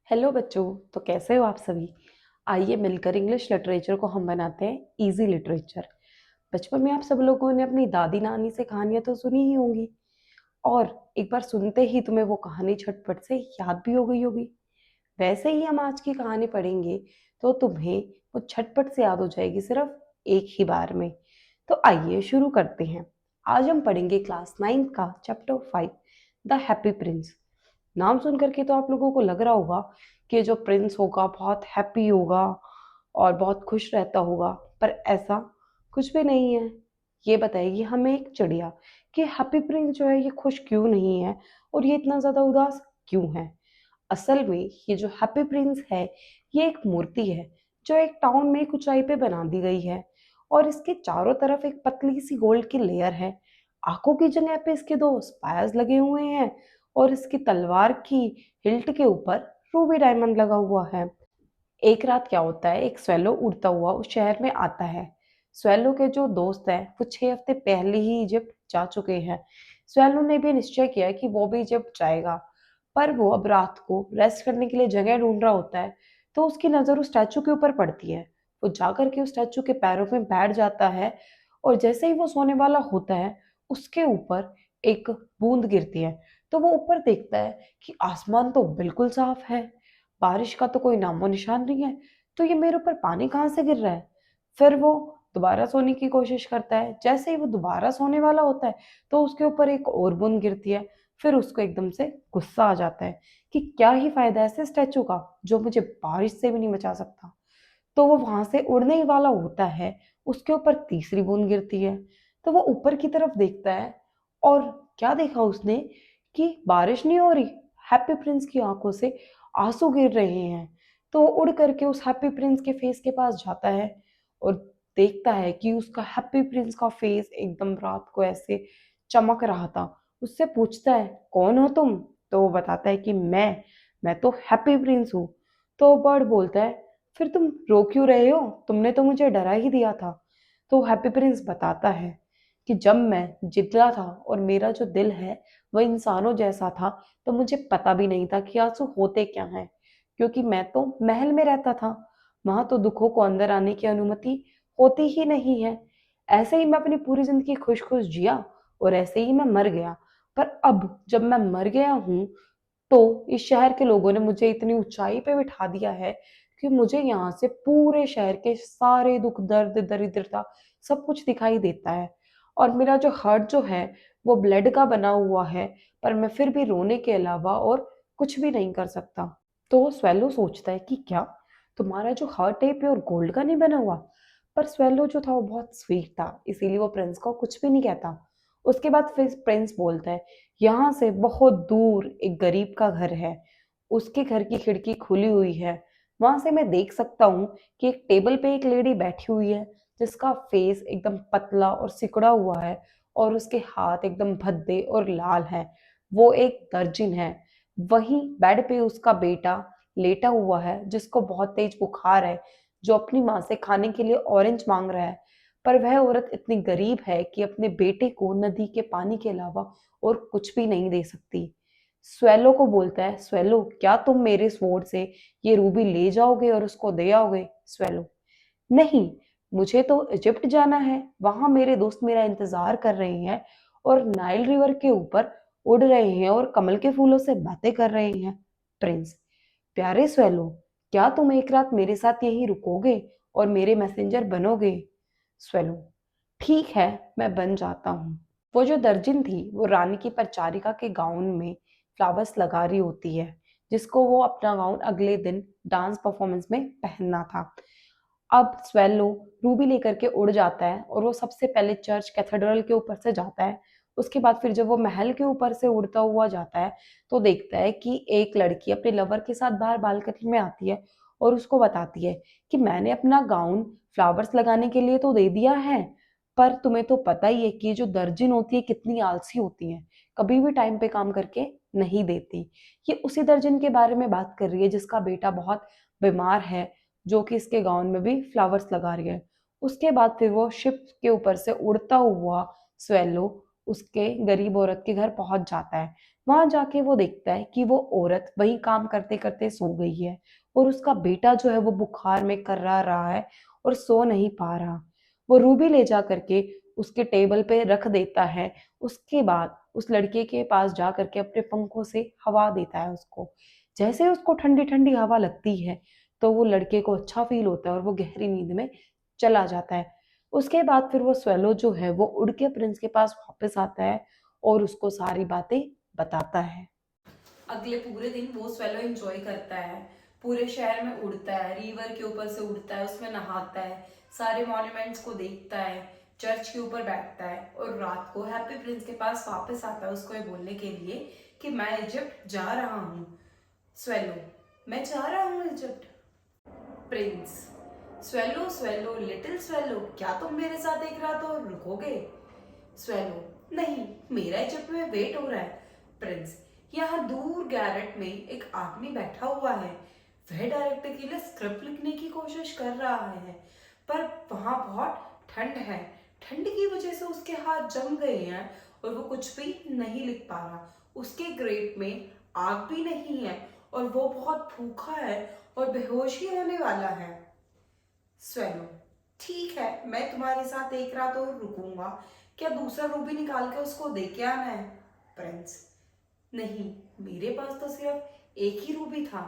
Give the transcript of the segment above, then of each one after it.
Hello बच्चों। तो कैसे हो आप सभी। आइए मिलकर इंग्लिश लिटरेचर को हम बनाते हैं इजी लिटरेचर। बचपन में आप सब लोगों ने अपनी दादी नानी से कहानियां तो सुनी ही होंगी, और एक बार सुनते ही तुम्हें वो कहानी झटपट से याद भी हो गई होगी। वैसे ही हम आज की कहानी पढ़ेंगे तो तुम्हें वो झटपट से याद हो जाएगी सिर्फ एक ही बार में। तो आइए शुरू करते हैं। आज हम पढ़ेंगे क्लास 9 का चैप्टर 5, द हैप्पी प्रिंस। नाम सुन करके तो आप लोगों को लग रहा होगा कि जो प्रिंस होगा बहुत हैप्पी होगा और बहुत खुश रहता होगा, पर ऐसा कुछ भी नहीं है। ये बताएगी हमें एक चिड़िया कि हैप्पी प्रिंस जो है ये खुश क्यों नहीं है और ये इतना ज्यादा उदास क्यों है। असल में ये जो हैप्पी प्रिंस है ये एक मूर्ति है जो एक टाउन में एक ऊंचाई पे बना दी गई है, और इसके चारों तरफ एक पतली सी गोल्ड की लेयर है। आंखों की जगह पे इसके दो स्पायर्स लगे हुए हैं, और इसकी तलवार की हिल्ट के ऊपर रूबी डायमंड लगा हुआ है। एक रात क्या होता है, एक स्वेलो उड़ता हुआ उस शहर में आता है। स्वेलो के जो दोस्त हैं वो 6 हफ्ते पहले ही इजिप्ट जा चुके हैं। स्वेलो ने भी निश्चय किया कि वो भी इजिप्ट जाएगा, पर वो अब रात को रेस्ट करने के लिए जगह ढूंढ रहा होता है। तो उसकी नजर उस स्टैचू के ऊपर पड़ती है। वो जाकर के उस स्टैचू के पैरों में बैठ जाता है, और जैसे ही वो सोने वाला होता है उसके ऊपर एक बूंद गिरती है। तो वो ऊपर देखता है कि आसमान तो बिल्कुल साफ है, बारिश का तो कोई नामो निशान नहीं है। तो ये मेरे ऊपर पानी कहाँ से गिर रहा है। फिर वो दोबारा सोने की कोशिश करता है। जैसे ही वो दोबारा सोने वाला होता है तो उसके ऊपर एक और बूंद गिरती है। फिर उसको एकदम से गुस्सा आ जाता है कि क्या ही फायदा ऐसे स्टैचू का जो मुझे बारिश से भी नहीं बचा सकता। तो वो वहां से उड़ने ही वाला होता है, उसके ऊपर तीसरी बूंद गिरती है। तो वो ऊपर की तरफ देखता है, और क्या देखा उसने कि बारिश नहीं हो रही, हैप्पी प्रिंस की आंखों से आंसू गिर रहे हैं। तो वो उड़ करके उस हैप्पी प्रिंस के फेस के पास जाता है, और देखता है कि उसका हैप्पी प्रिंस का फेस एकदम रात को ऐसे चमक रहा था। उससे पूछता है कौन हो तुम। तो वो बताता है कि मैं तो हैप्पी प्रिंस हूँ। तो बर्ड बोलता है फिर तुम रो क्यों रहे हो, तुमने तो मुझे डरा ही दिया था। तो हैप्पी प्रिंस बताता है कि जब मैं जितला था और मेरा जो दिल है वह इंसानों जैसा था, तो मुझे पता भी नहीं था कि आंसू होते क्या हैं, क्योंकि मैं तो महल में रहता था। वहां तो दुखों को अंदर आने की अनुमति होती ही नहीं है। ऐसे ही मैं अपनी पूरी जिंदगी खुश खुश जिया, और ऐसे ही मैं मर गया। पर अब जब मैं मर गया हूँ तो इस शहर के लोगों ने मुझे इतनी ऊंचाई पे बिठा दिया है कि मुझे यहाँ से पूरे शहर के सारे दुख दर्द दरिद्रता सब कुछ दिखाई देता है। और मेरा जो हार्ट जो है वो ब्लड का बना हुआ है, पर मैं फिर भी रोने के अलावा और कुछ भी नहीं कर सकता। तो स्वेलो सोचता है कि क्या तुम्हारा जो हार्ट है प्योर गोल्ड का नहीं बना हुआ। पर स्वेलो जो था वो बहुत स्वीट था, इसीलिए वो प्रिंस को कुछ भी नहीं कहता। उसके बाद फिर प्रिंस बोलता है यहाँ से बहुत दूर एक गरीब का घर है, उसके घर की खिड़की खुली हुई है। वहां से मैं देख सकता हूँ कि एक टेबल पे एक लेडी बैठी हुई है जिसका फेस एकदम पतला और सिकुड़ा हुआ है, और उसके हाथ एकदम भद्दे और लाल हैं। वो एक दर्जिन है। वहीं बेड पे उसका बेटा लेटा हुआ है जिसको बहुत तेज बुखार है, जो अपनी माँ से खाने के लिए ऑरेंज मांग रहा है। पर वह औरत इतनी गरीब है कि अपने बेटे को नदी के पानी के अलावा और कुछ भी नहीं दे सकती। स्वेलो को बोलता है स्वेलो क्या तुम मेरे स्वॉर्ड से ये रूबी ले जाओगे और उसको दे आओगे। स्वेलो नहीं, मुझे तो इजिप्ट जाना है, वहां मेरे दोस्त मेरा इंतजार कर रहे हैं और नाइल रिवर के ऊपर उड़ रहे हैं और कमल के फूलों से बातें कर रहे हैं। प्रिंस प्यारे स्वेलो, क्या तुम एक रात मेरे साथ यहीं रुकोगे और मेरे मैसेंजर बनोगे। स्वेलो ठीक है, मैं बन जाता हूँ। वो जो दर्जिन थी वो रानी की परिचारिका के गाउन में फ्लावर्स लगा रही होती है, जिसको वो अपना गाउन अगले दिन डांस परफॉर्मेंस में पहनना था। अब स्वेलो रूबी लेकर के उड़ जाता है, और वो सबसे पहले चर्च कैथेड्रल के ऊपर से जाता है। उसके बाद फिर जब वो महल के ऊपर से उड़ता हुआ जाता है तो देखता है कि एक लड़की अपने लवर के साथ बाहर बालकनी में आती है, और उसको बताती है कि मैंने अपना गाउन फ्लावर्स लगाने के लिए तो दे दिया है, पर तुम्हें तो पता ही है कि ये जो दर्जिन होती है कितनी आलसी होती है, कभी भी टाइम पे काम करके नहीं देती। ये उसी दर्जिन के बारे में बात कर रही है जिसका बेटा बहुत बीमार है, जो कि इसके गाउन में भी फ्लावर्स लगा रही है। उसके बाद फिर वो शिप के ऊपर से उड़ता हुआ स्वेलो उसके गरीब औरत के घर पहुंच जाता है, वहां जाके वो देखता है कि वो औरत वही काम करते करते सो गई है और उसका बेटा जो है वो बुखार में कर्रा रहा है और सो नहीं पा रहा। वो रूबी ले जा करके उसके टेबल पे रख देता है। उसके बाद उस लड़के के पास जा करके अपने पंखों से हवा देता है उसको। जैसे उसको ठंडी ठंडी हवा लगती है तो वो लड़के को अच्छा फील होता है और वो गहरी नींद में चला जाता है। उसके बाद फिर वो स्वेलो जो है वो उड़ के प्रिंस के पास वापस आता है और उसको सारी बातें बताता है। अगले पूरे दिन वो स्वेलो एंजॉय करता है, पूरे शहर में उड़ता है, रिवर के ऊपर से उड़ता है, उसमें नहाता है, सारे मॉन्यूमेंट्स को देखता है, चर्च के ऊपर बैठता है और रात को हैप्पी प्रिंस के पास वापस आता है उसको ये बोलने के लिए कि मैं इजिप्ट जा रहा हूँ। स्वेलो, मैं जा रहा हूँ Egypt. Prince, swallow swallow little swallow, क्या तुम मेरे साथ एक रात और रुकोगे? स्वेलो, नहीं, मेरा इजिप्ट में वेट हो रहा है। प्रिंस, यहाँ दूर गैरेट में एक आदमी बैठा हुआ है, वह डायरेक्टर के लिए स्क्रिप्ट लिखने की कोशिश कर रहा है, पर वहां बहुत ठंड है। ठंड की वजह से उसके हाथ जम गए हैं और वो कुछ भी नहीं लिख पा रहा। उसके ग्रेट में आग भी नहीं है और वो बहुत भूखा है और बेहोश ही होने वाला है। स्वेलो, ठीक है, मैं तुम्हारे साथ एक रात और रुकूंगा। क्या दूसरा रूबी निकाल के उसको दे के आना है? प्रिंस, नहीं, मेरे पास तो सिर्फ एक ही रूबी था।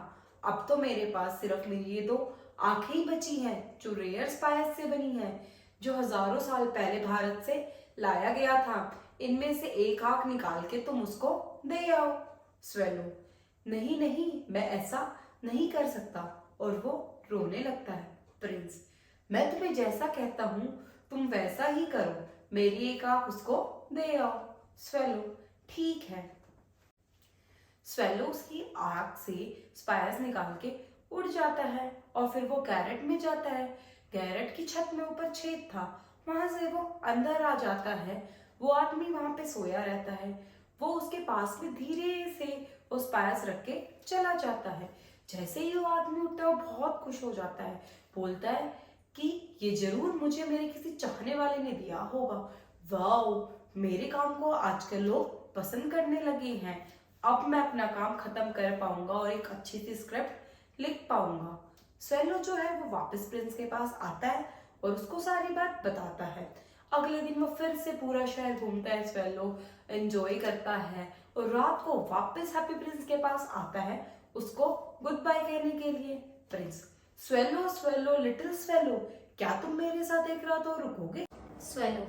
अब तो मेरे पास सिर्फ मेरी ये दो आंखें ही बची हैं जो रेयर स्पाइस से बनी हैं, जो हजारों साल पहले भारत से लाया गया था। इनमें से एक आंख निकाल के तुम उसको दे आओ। स्वेलो, नहीं नहीं, मैं ऐसा नहीं कर सकता, और वो रोने लगता है। प्रिंस, मैं तुम्हें जैसा कहता हूँ तुम वैसा ही करो, मेरी एक आंख उसको दे आओ। स्वेलो, ठीक है। स्वेलो उसकी आंख से स्पाइस निकाल के उड़ जाता है और फिर वो गैरेट में जाता है। गैरेट की छत में ऊपर छेद था, वहां से वो अंदर आ जाता है। वो आदमी वहां पे सोया रहता है। वो उसके पास में धीरे से वो स्पाइस रख के चला जाता है। जैसे ही वो आदमी उठता है वो बहुत खुश हो जाता है, बोलता है कि ये जरूर मुझे मेरे किसी चाहने वाले ने दिया होगा। वाओ, मेरे काम को आजकल लोग पसंद करने लगे हैं। अब मैं अपना काम खत्म कर पाऊंगा और एक अच्छी सी स्क्रिप्ट लिख पाऊंगा। स्वेलो जो है वो वापस प्रिंस के पास आता है और उसको सारी बात बताता है। अगले दिन वो फिर से पूरा शहर घूमता है, स्वेलो एंजॉय करता है और रात को वापस हैप्पी प्रिंस के पास आता है उसको गुड बाय कहने के लिए। Prince, swallow swallow little swallow, क्या तुम मेरे साथ एक रात और रुकोगे? स्वेलो,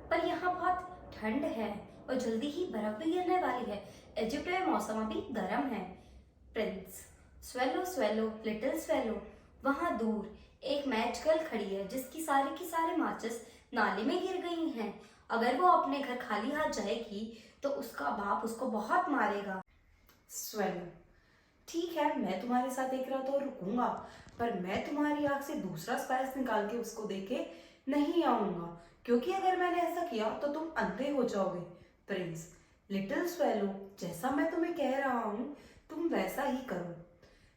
पर यहाँ बहुत ठंड है और जल्दी ही बर्फ भी गिरने वाली है। इजिप्ट में मौसम अभी गर्म है। Prince, swallow swallow little swallow, वहाँ दूर एक मैच गर्ल खड़ी है जिसकी सारी की सारी माचिस नाली में गिर गई हैं। अगर वो अपने घर खाली हाथ जाएगी तो उसका बाप उसको बहुत मारेगा। स्वेलो, ठीक है, मैं तुम्हारे साथ एक रात और रुकूंगा, पर मैं तुम्हारी आंख से दूसरा स्पाइस निकाल के उसको देके नहीं आऊंगा, क्योंकि अगर मैंने ऐसा किया तो तुम अंधे हो जाओगे। प्रिंस, लिटिल स्वेलो, जैसा मैं तुम्हें कह रहा हूँ तुम वैसा ही करो।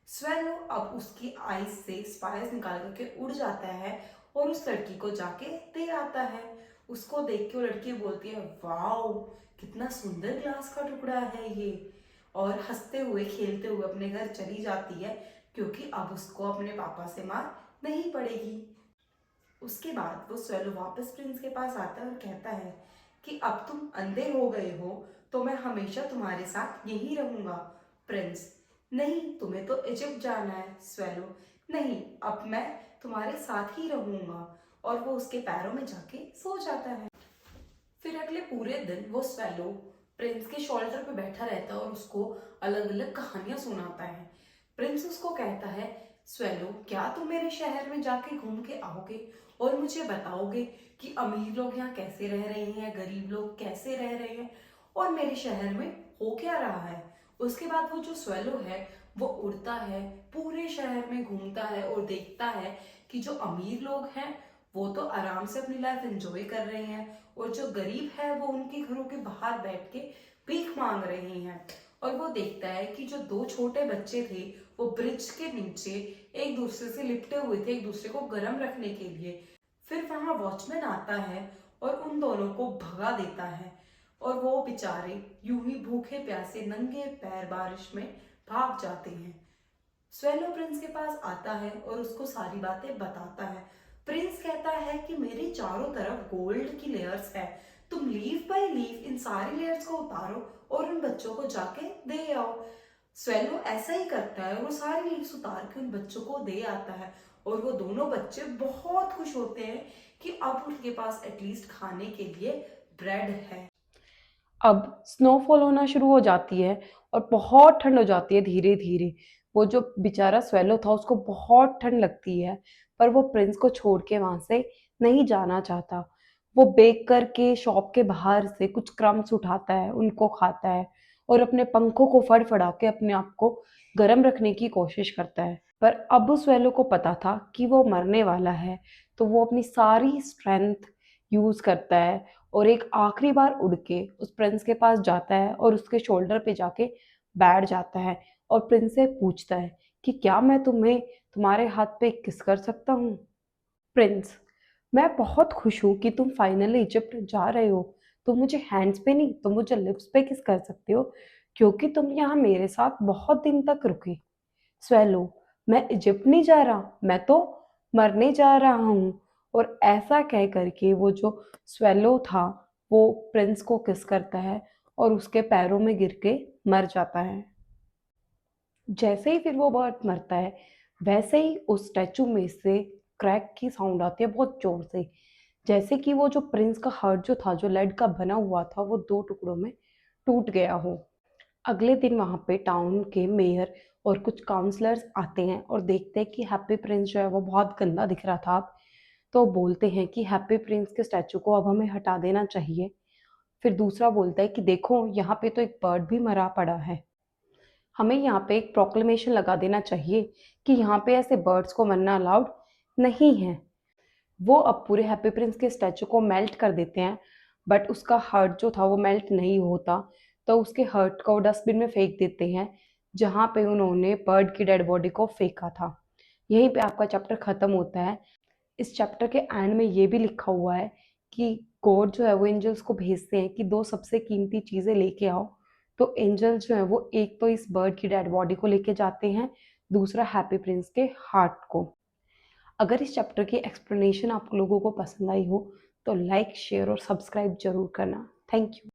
स्वेलो अब उसकी आईज से स्पाइस निकाल करके उड़ जाता है और उस लड़की को जाके दे आता है। उसको देख के वो लड़की बोलती है, वाओ, कितना सुंदर ग्लास का टुकड़ा है ये, और हंसते हुए खेलते हुए अपने घर चली जाती है, क्योंकि अब उसको अपने पापा से मार नहीं पड़ेगी। उसके बाद वो स्वेलो वापस प्रिंस के पास आता है और कहता है कि अब तुम अंधे हो गए हो तो मैं हमेशा तुम्हारे साथ यही रहूंगा। प्रिंस, नहीं, तुम्हें तो इजिप्ट जाना है। स्वेलो, नहीं, अब मैं तुम्हारे साथ ही रहूंगा, और वो उसके पैरों में जाके सो जाता है। फिर अगले पूरे दिन वो स्वेलो प्रिंस के शोल्डर पे बैठा रहता है और उसको अलग अलग कहानियां सुनाता है। प्रिंस उसको कहता है, स्वेलो, क्या तुम मेरे शहर में जाके घूम के आओगे और मुझे बताओगे कि अमीर लोग यहाँ कैसे रह रहे हैं, गरीब लोग कैसे रह रहे हैं, और मेरे शहर में हो क्या रहा है। उसके बाद वो जो स्वेलो है वो उड़ता है, पूरे शहर में घूमता है और देखता है कि जो अमीर लोग हैं वो तो आराम से अपनी लाइफ एंजॉय कर रहे हैं, और जो गरीब है वो उनके घरों के बाहर बैठ के भीख मांग रहे हैं। और वो देखता है कि जो दो छोटे बच्चे थे वो ब्रिज के नीचे एक दूसरे से लिपटे हुए थे, एक दूसरे को गर्म रखने के लिए। फिर वहां वॉचमैन आता है और उन दोनों को भगा देता है। और वो बेचारे यूं ही भूखे प्यासे नंगे पैर बारिश में भाग जाते हैं। स्वेलो प्रिंस के पास आता है और उसको सारी बातें बताता है। प्रिंस कहता है कि मेरे चारों तरफ गोल्ड की लेयर्स है, तुम लीफ बाय लीफ इन सारी लेयर्स को उतारो और उन बच्चों को जाके दे आओ। स्वेलो ऐसा ही करता है, वो सारी लीव्स उतार के उन बच्चों को दे आता है और वो दोनों बच्चे बहुत खुश होते हैं कि अब उनके पास एटलीस्ट खाने के लिए ब्रेड है। अब स्नोफॉल होना शुरू हो जाती है और बहुत ठंड हो जाती है धीरे धीरे। वो जो बेचारा स्वेलो था उसको बहुत ठंड लगती है, पर वो प्रिंस को छोड़ के वहां से नहीं जाना चाहता। वो बेक करके शॉप के बाहर से कुछ क्रम्स उठाता है, उनको खाता है और अपने पंखों को फड़फड़ा के अपने आप को गर्म रखने की कोशिश करता है। पर अब स्वेलो को पता था कि वो मरने वाला है, तो वो अपनी सारी स्ट्रेंथ यूज करता है और एक आखिरी बार उड़ के उस प्रिंस के पास जाता है और उसके शोल्डर पे जाके बैठ जाता है और प्रिंस से पूछता है कि क्या मैं तुम्हें तुम्हारे हाथ पे किस कर सकता हूँ। प्रिंस, मैं बहुत खुश हूँ कि तुम फाइनली इजिप्ट जा रहे हो। तुम मुझे हैंड्स पे नहीं, तुम मुझे लिप्स पे किस कर सकते हो, क्योंकि तुम यहाँ मेरे साथ बहुत दिन तक रुके। स्वेलो, मैं इजिप्ट नहीं जा रहा, मैं तो मरने जा रहा हूँ। और ऐसा कह करके वो जो स्वेलो था वो प्रिंस को किस करता है और उसके पैरों में गिर के मर जाता है। जैसे ही फिर वो बर्ड मरता है, वैसे ही उस स्टैचू में से क्रैक की साउंड आती है बहुत जोर से, जैसे कि वो जो प्रिंस का हार्ट जो था, जो लेड का बना हुआ था, वो दो टुकड़ों में टूट गया हो। अगले दिन वहाँ पे टाउन के मेयर और कुछ काउंसलर्स आते हैं और देखते हैं कि हैप्पी प्रिंस जो है वो बहुत गंदा दिख रहा था अब। तो बोलते हैं कि हैप्पी प्रिंस के स्टैचू को अब हमें हटा देना चाहिए। फिर दूसरा बोलता है कि देखो यहाँ पे तो एक बर्ड भी मरा पड़ा है, हमें यहाँ पे एक प्रोक्लेमेशन लगा देना चाहिए कि यहाँ पे ऐसे बर्ड्स को मरना अलाउड नहीं है। वो अब पूरे हैप्पी प्रिंस के स्टैचू को मेल्ट कर देते हैं, बट उसका हर्ट जो था वो मेल्ट नहीं होता। तो उसके हर्ट को डस्टबिन में फेंक देते हैं, जहाँ पे उन्होंने बर्ड की डेड बॉडी को फेंका था। यहीं पे आपका चैप्टर खत्म होता है। इस चैप्टर के एंड में ये भी लिखा हुआ है कि गॉड जो है वो एंजल्स को भेजते हैं कि दो सबसे कीमती चीज़ें लेके आओ। तो एंजल जो है वो एक तो इस बर्ड की डेड बॉडी को लेके जाते हैं, दूसरा हैप्पी प्रिंस के हार्ट को। अगर इस चैप्टर की एक्सप्लेनेशन आप लोगों को पसंद आई हो तो लाइक, शेयर और सब्सक्राइब जरूर करना। Thank you.